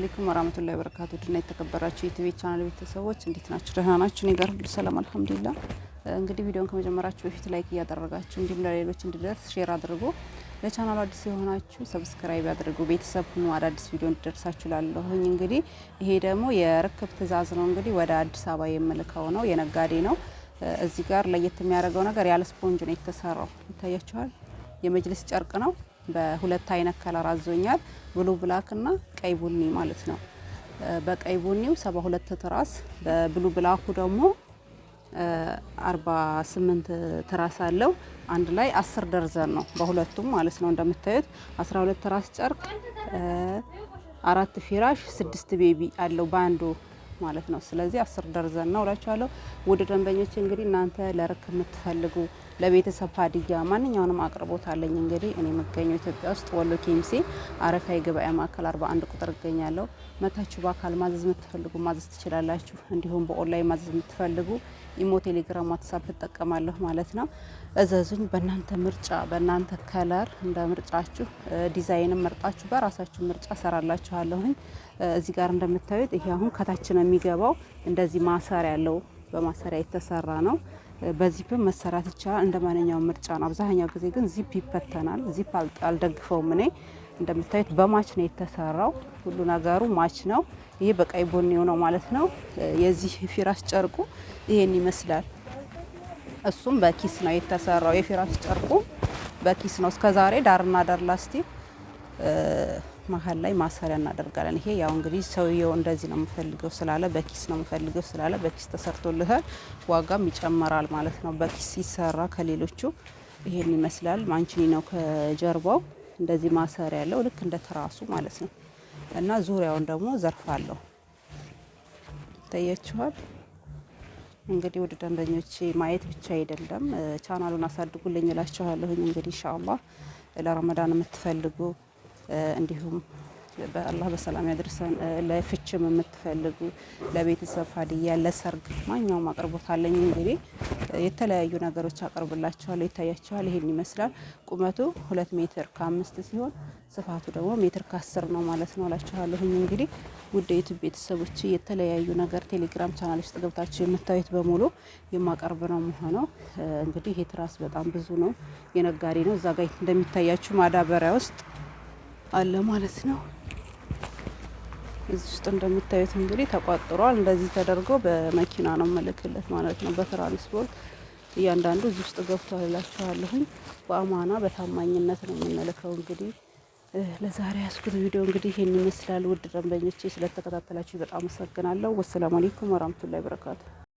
አለይኩም ወራህመቱላሂ ወበረካቱ። ድና የተከበራችሁ የቲቪ ቻናል ቤተሰቦች እንዴት ናችሁ? ደህና ናችሁ? እኔ ጋር ሁሉ ሰላም አልሐምዱሊላህ። እንግዲህ ቪዲዮን ከመጀመራችሁ በፊት ላይክ እያደረጋችሁ እንዲሁም ለሌሎች እንዲደርስ ሼር አድርጉ። ለቻናሉ አዲስ የሆናችሁ ሰብስክራይብ አድርጉ። ቤተሰብ ሁኑ፣ አዳዲስ ቪዲዮ እንዲደርሳችሁ ላለሁኝ። እንግዲህ ይሄ ደግሞ የርክብ ትእዛዝ ነው። እንግዲህ ወደ አዲስ አበባ የምልከው ነው፣ የነጋዴ ነው። እዚህ ጋር ለየት የሚያደርገው ነገር ያለ ስፖንጅ ነው የተሰራው። ይታያችኋል። የመጅልስ ጨርቅ ነው። በሁለት አይነት ከለር አዞኛል። ብሉ ብላክ እና ቀይ ቡኒ ማለት ነው። በቀይ ቡኒው 72 ትራስ፣ በብሉ ብላኩ ደግሞ 48 ትራስ አለው። አንድ ላይ 10 ደርዘን ነው በሁለቱም ማለት ነው። እንደምታዩት 12 ትራስ ጨርቅ፣ 4 ፊራሽ፣ 6 ቤቢ አለው ባንዱ ማለት ነው። ስለዚህ 10 ደርዘን ነው እላችኋለሁ። ውድ ደንበኞች እንግዲህ እናንተ ለርክብ የምትፈልጉ ለቤተሰብ ሀዲያ ማንኛውንም አቅርቦት አለኝ። እንግዲህ እኔ የምገኘው ኢትዮጵያ ውስጥ ወሎ ኬሚሴ አረፋ የገበያ ማዕከል 41 ቁጥር እገኛለሁ። መታችሁ በአካል ማዘዝ የምትፈልጉ ማዘዝ ትችላላችሁ። እንዲሁም በኦንላይን ማዘዝ የምትፈልጉ ኢሞ፣ ቴሌግራም፣ ዋትስአፕ እጠቀማለሁ ማለት ነው። እዘዙኝ። በእናንተ ምርጫ በእናንተ ከለር እንደ ምርጫችሁ ዲዛይንም መርጣችሁ በራሳችሁ ምርጫ ሰራላችኋለሁኝ። እዚህ ጋር እንደምታዩት ይሄ አሁን ከታች ነው የሚገባው። እንደዚህ ማሰሪያ ያለው በማሰሪያ የተሰራ ነው። በዚፕም መሰራት ይቻላል። እንደ ማንኛውም ምርጫ ነው። አብዛኛው ጊዜ ግን ዚፕ ይፈተናል። ዚፕ አልደግፈውም እኔ። እንደምታዩት በማች ነው የተሰራው። ሁሉ ነገሩ ማች ነው። ይሄ በቀይ ቡኒው ነው ማለት ነው። የዚህ ፊራሽ ጨርቁ ይሄን ይመስላል። እሱም በኪስ ነው የተሰራው። የፊራሽ ጨርቁ በኪስ ነው። እስከዛሬ ዳርና ዳር ላስቲክ መሀል ላይ ማሰሪያ እናደርጋለን። ይሄ ያው እንግዲህ ሰውየው እንደዚህ ነው የምፈልገው ስላለ በኪስ ነው የምፈልገው ስላለ በኪስ ተሰርቶልታል። ዋጋም ይጨመራል ማለት ነው። በኪስ ሲሰራ ከሌሎቹ ይሄን ይመስላል። ማንቺኒ ነው ከጀርባው እንደዚህ ማሰሪያ ያለው ልክ እንደ ትራሱ ማለት ነው። እና ዙሪያውን ደግሞ ዘርፍ አለው። ታያችኋል። እንግዲህ ወደ ደንበኞች ማየት ብቻ አይደለም ቻናሉን አሳድጉልኝ እላችኋለሁኝ። እንግዲህ ኢንሻአላህ ለረመዳን የምትፈልጉ እንዲሁም በአላህ በሰላም ያድርሰን። ለፍችም የምትፈልጉ ለቤተሰብ ሀዲያ፣ ለሰርግ ማንኛውም አቅርቦት አለኝ። እንግዲህ የተለያዩ ነገሮች አቀርብላችኋለሁ። ይታያችኋል። ይሄን ይመስላል። ቁመቱ 2 ሜትር ከ5 ሲሆን ስፋቱ ደግሞ ሜትር ከ10 ነው ማለት ነው እላችኋለሁኝ። እንግዲህ ውድ የዩቲዩብ ቤተሰቦች የተለያዩ ነገር ቴሌግራም ቻናል ውስጥ ገብታችሁ የምታዩት በሙሉ የማቀርብ ነው የሚሆነው። እንግዲህ ይሄ ትራስ በጣም ብዙ ነው። የነጋዴ ነው። እዛ ጋር እንደሚታያችሁ ማዳበሪያ ውስጥ አለ ማለት ነው። እዚህ ውስጥ እንደምታዩት እንግዲህ ተቋጥሯል። እንደዚህ ተደርጎ በመኪና ነው መለክለት ማለት ነው። በትራንስፖርት እያንዳንዱ እዚህ ውስጥ ገብቷል እላችኋለሁኝ። በአማና በታማኝነት ነው የምንልከው። እንግዲህ ለዛሬ ያስኩት ቪዲዮ እንግዲህ ይሄን ይመስላል። ውድ ደንበኞቼ ስለተከታተላችሁ በጣም አመሰግናለሁ። ወሰላሙ አለይኩም ወራህመቱላሂ ወበረካቱ።